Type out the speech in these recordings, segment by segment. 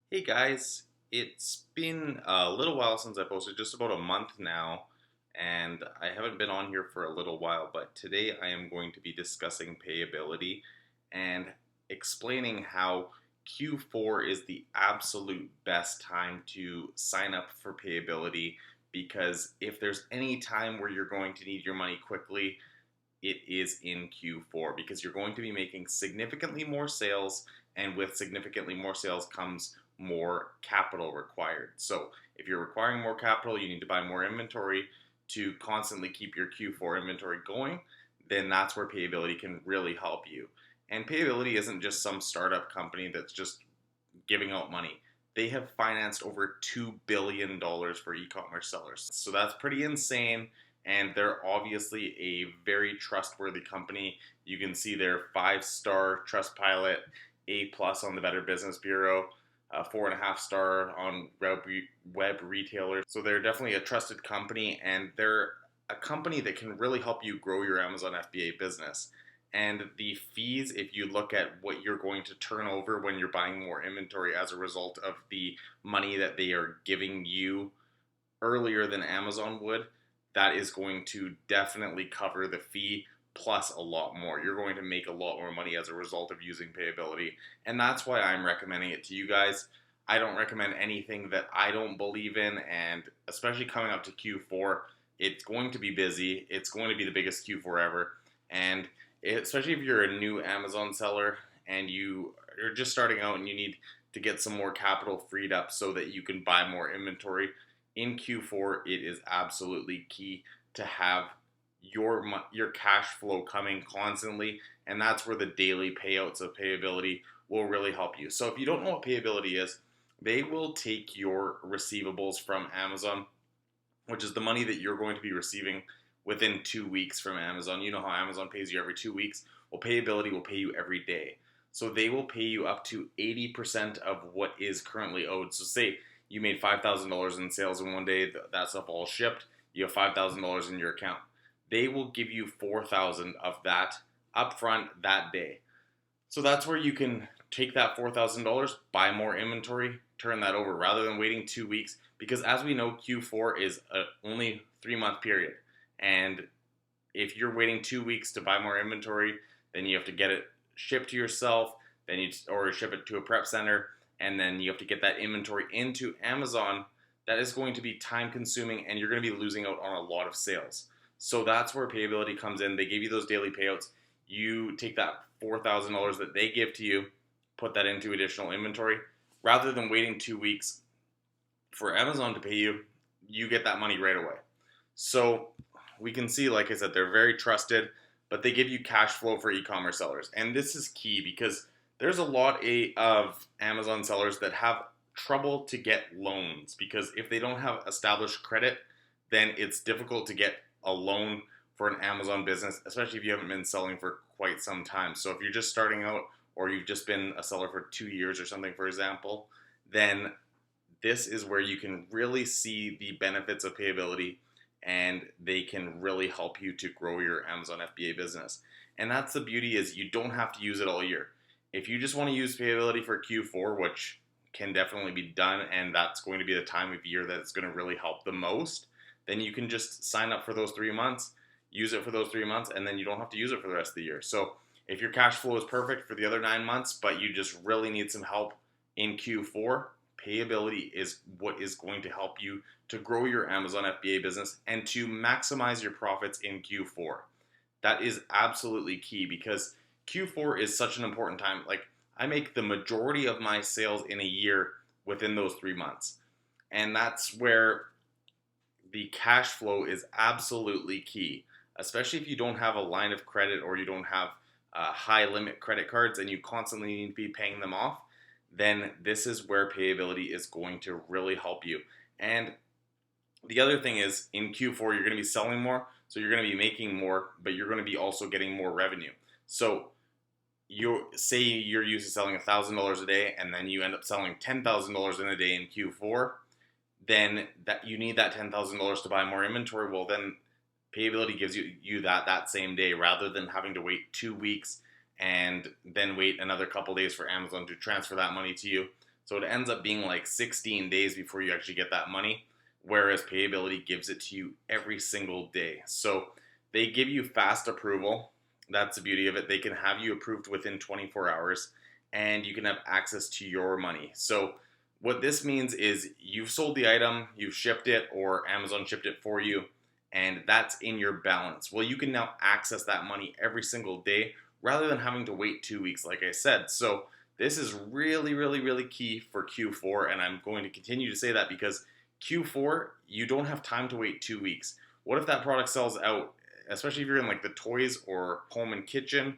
Hey guys, it's been a little while since I posted, just about a month now, and I haven't been on here for a little while, but today I am going to be discussing payability and explaining how Q4 is the absolute best time to sign up for payability because if there's any time where you're going to need your money quickly, it is in Q4 because you're going to be making significantly more sales, and with significantly more sales comes more capital required. So, if you're requiring more capital, you need to buy more inventory to constantly keep your Q4 inventory going, then that's where payability can really help you. And payability isn't just some startup company that's just giving out money. They have financed over $2 billion for e-commerce sellers. So that's pretty insane. And they're obviously a very trustworthy company. You can see their 5-star Trustpilot, A plus on the Better Business Bureau, 4.5 star on web retailers. So they're definitely a trusted company, and they're a company that can really help you grow your Amazon FBA business. And the fees, if you look at what you're going to turn over when you're buying more inventory as a result of the money that they are giving you earlier than Amazon would, that is going to definitely cover the fee plus a lot more. You're going to make a lot more money as a result of using payability. And that's why I'm recommending it to you guys. I don't recommend anything that I don't believe in, and especially coming up to Q4, it's going to be busy. It's going to be the biggest Q4 ever. And especially if you're a new Amazon seller and you're just starting out and you need to get some more capital freed up so that you can buy more inventory in Q4, it is absolutely key to have your cash flow coming constantly, and that's where the daily payouts of payability will really help you. So if you don't know what payability is, they will take your receivables from Amazon, which is the money that you're going to be receiving within 2 weeks from Amazon. You know how Amazon pays you every 2 weeks? Well, payability will pay you every day. So they will pay you up to 80% of what is currently owed. So say you made $5,000 in sales in one day, that stuff all shipped, you have $5,000 in your account. They will give you 4,000 of that upfront that day. So that's where you can take that $4,000, buy more inventory, turn that over rather than waiting 2 weeks. Because as we know, Q4 is a only 3 month period. And if you're waiting 2 weeks to buy more inventory, then you have to get it shipped to yourself, then or ship it to a prep center, and then you have to get that inventory into Amazon. That is going to be time consuming, and you're going to be losing out on a lot of sales. So that's where payability comes in. They give you those daily payouts. You take that $4,000 that they give to you, put that into additional inventory. Rather than waiting 2 weeks for Amazon to pay you, you get that money right away. So we can see, like I said, they're very trusted, but they give you cash flow for e-commerce sellers. And this is key because there's a lot of Amazon sellers that have trouble to get loans because if they don't have established credit, then it's difficult to get a loan for an Amazon business, especially if you haven't been selling for quite some time. So if you're just starting out or you've just been a seller for 2 years or something, for example, then this is where you can really see the benefits of payability, and they can really help you to grow your Amazon FBA business. And that's the beauty, is you don't have to use it all year. If you just want to use payability for Q4, which can definitely be done, and that's going to be the time of year that it's going to really help the most, then you can just sign up for those 3 months, use it for those 3 months, and then you don't have to use it for the rest of the year. So if your cash flow is perfect for the other 9 months, but you just really need some help in Q4, payability is what is going to help you to grow your Amazon FBA business and to maximize your profits in Q4. That is absolutely key because Q4 is such an important time. Like, I make the majority of my sales in a year within those 3 months. And that's where the cash flow is absolutely key, especially if you don't have a line of credit or you don't have high limit credit cards and you constantly need to be paying them off. Then this is where payability is going to really help you. And the other thing is, in Q4, you're going to be selling more, so you're going to be making more, but you're going to be also getting more revenue. So you say you're used to selling $1,000 a day, and then you end up selling $10,000 in a day in Q4, then that you need that $10,000 to buy more inventory. Well, then payability gives you that same day, rather than having to wait 2 weeks and then wait another couple days for Amazon to transfer that money to you. So it ends up being like 16 days before you actually get that money, whereas Payability gives it to you every single day. So they give you fast approval. That's the beauty of it. They can have you approved within 24 hours and you can have access to your money. So what this means is you've sold the item, you've shipped it, or Amazon shipped it for you, and that's in your balance. Well, you can now access that money every single day rather than having to wait 2 weeks, like I said. So this is really, really, really key for Q4, and I'm going to continue to say that because Q4, you don't have time to wait 2 weeks. What if that product sells out, especially if you're in like the toys or home and kitchen,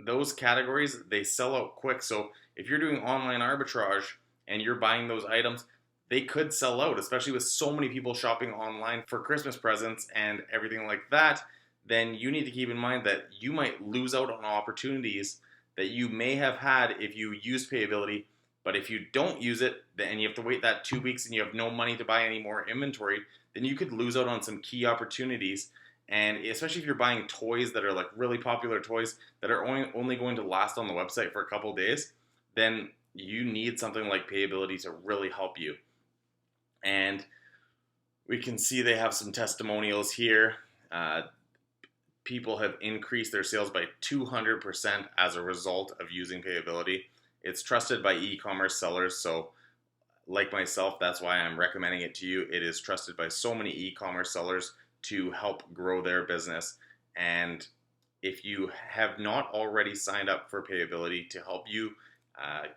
those categories, they sell out quick. So if you're doing online arbitrage and you're buying those items, they could sell out, especially with so many people shopping online for Christmas presents and everything like that. Then you need to keep in mind that you might lose out on opportunities that you may have had if you use Payability. But if you don't use it and you have to wait that 2 weeks and you have no money to buy any more inventory, then you could lose out on some key opportunities. And especially if you're buying toys that are like really popular toys that are only going to last on the website for a couple days, then you need something like Payability to really help you. And we can see they have some testimonials here. People have increased their sales by 200% as a result of using Payability. It's trusted by e-commerce sellers, so like myself, that's why I'm recommending it to you. It is trusted by so many e-commerce sellers to help grow their business. And if you have not already signed up for Payability to help you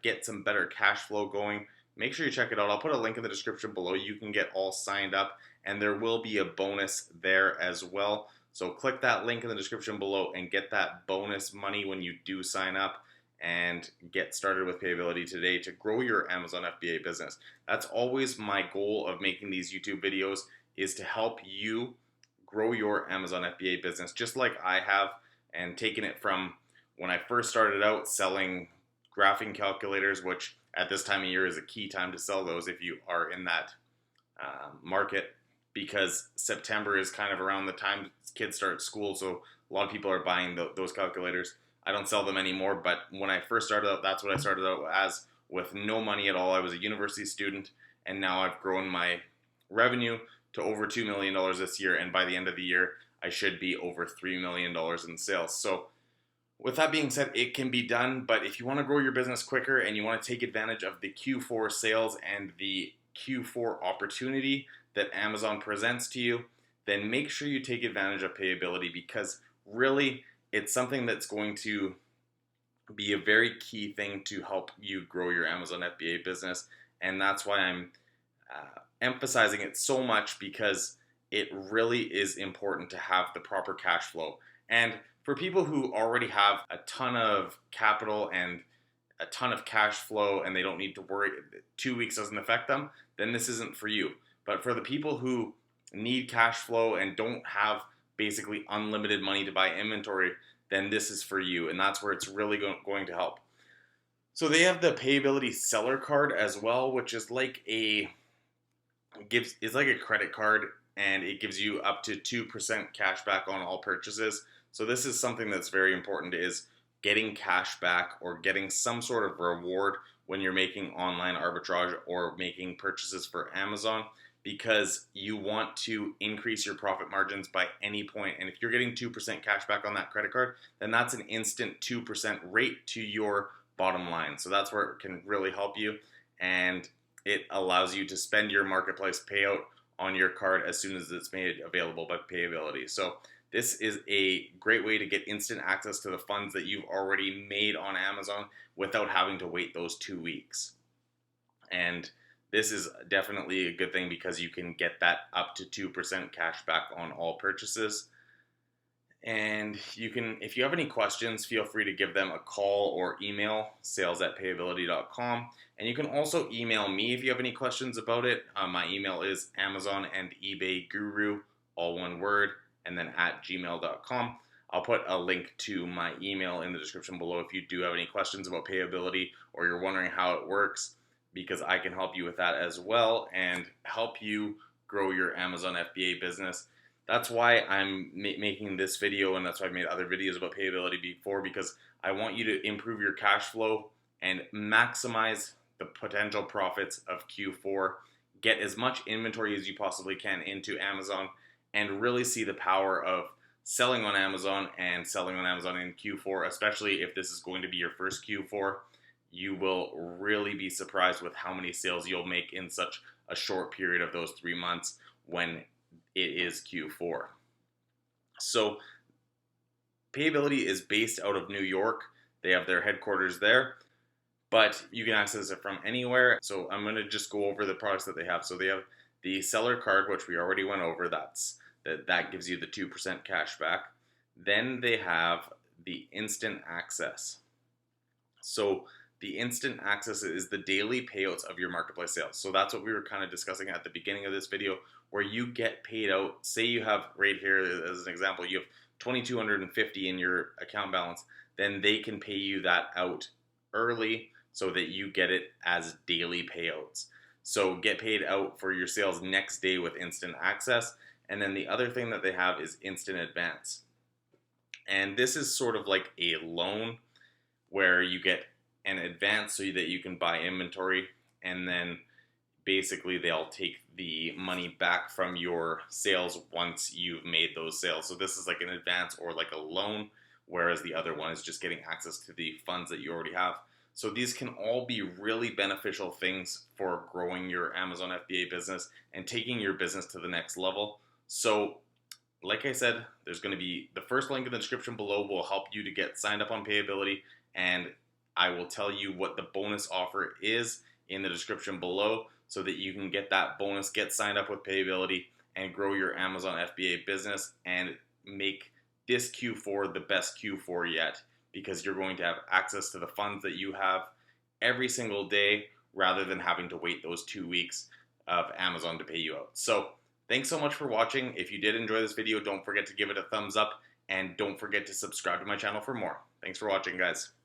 get some better cash flow going, make sure you check it out. I'll put a link in the description below. You can get all signed up, and there will be a bonus there as well. So click that link in the description below and get that bonus money when you do sign up, and get started with Payability today to grow your Amazon FBA business. That's always my goal of making these YouTube videos, is to help you grow your Amazon FBA business just like I have, and taken it from when I first started out selling graphing calculators, which at this time of year is a key time to sell those if you are in that market, because September is kind of around the time kids start school, so a lot of people are buying those calculators. I don't sell them anymore, but when I first started out, that's what I started out as, with no money at all. I was a university student, and now I've grown my revenue to over $2 million this year, and by the end of the year, I should be over $3 million in sales. So with that being said, it can be done, but if you want to grow your business quicker and you want to take advantage of the Q4 sales and the Q4 opportunity that Amazon presents to you, then make sure you take advantage of Payability, because really it's something that's going to be a very key thing to help you grow your Amazon FBA business. And that's why I'm emphasizing it so much, because it really is important to have the proper cash flow. And for people who already have a ton of capital and a ton of cash flow and they don't need to worry, 2 weeks doesn't affect them, then this isn't for you. But for the people who need cash flow and don't have basically unlimited money to buy inventory, then this is for you, and that's where it's really going to help. So they have the Payability seller card as well, which is like it's like a credit card, and it gives you up to 2% cash back on all purchases. So this is something that's very important, is getting cash back or getting some sort of reward when you're making online arbitrage or making purchases for Amazon, because you want to increase your profit margins by any point. And if you're getting 2% cash back on that credit card, then that's an instant 2% rate to your bottom line. So that's where it can really help you, and it allows you to spend your marketplace payout on your card as soon as it's made available by Payability. So this is a great way to get instant access to the funds that you've already made on Amazon without having to wait those 2 weeks. And this is definitely a good thing, because you can get that up to 2% cash back on all purchases. And you can, if you have any questions, feel free to give them a call or email sales@payability.com. And you can also email me if you have any questions about it. My email is Amazon and eBay Guru, all one word, and then @gmail.com. I'll put a link to my email in the description below if you do have any questions about Payability or you're wondering how it works, because I can help you with that as well and help you grow your Amazon FBA business. That's why I'm making this video, and that's why I've made other videos about Payability before, because I want you to improve your cash flow and maximize the potential profits of Q4. Get as much inventory as you possibly can into Amazon and really see the power of selling on Amazon and selling on Amazon in Q4, especially if this is going to be your first Q4. You will really be surprised with how many sales you'll make in such a short period of those 3 months when it is Q4. So Payability is based out of New York. They have their headquarters there, but you can access it from anywhere. So I'm going to just go over the products that they have. So they have the seller card, which we already went over. That gives you the 2% cash back. Then they have the instant access. So the instant access is the daily payouts of your marketplace sales. So that's what we were kind of discussing at the beginning of this video, where you get paid out. Say you have right here as an example, you have $2,250 in your account balance, then they can pay you that out early so that you get it as daily payouts. So get paid out for your sales next day with instant access. And then the other thing that they have is instant advance. And this is sort of like a loan where you get an advance so that you can buy inventory, and then basically they'll take the money back from your sales once you've made those sales. So this is like an advance or like a loan, whereas the other one is just getting access to the funds that you already have. So these can all be really beneficial things for growing your Amazon FBA business and taking your business to the next level. So like I said, there's going to be the first link in the description below will help you to get signed up on Payability, and I will tell you what the bonus offer is in the description below so that you can get that bonus, get signed up with Payability, and grow your Amazon FBA business and make this Q4 the best Q4 yet, because you're going to have access to the funds that you have every single day rather than having to wait those 2 weeks of Amazon to pay you out. So thanks so much for watching. If you did enjoy this video, don't forget to give it a thumbs up, and don't forget to subscribe to my channel for more. Thanks for watching, guys.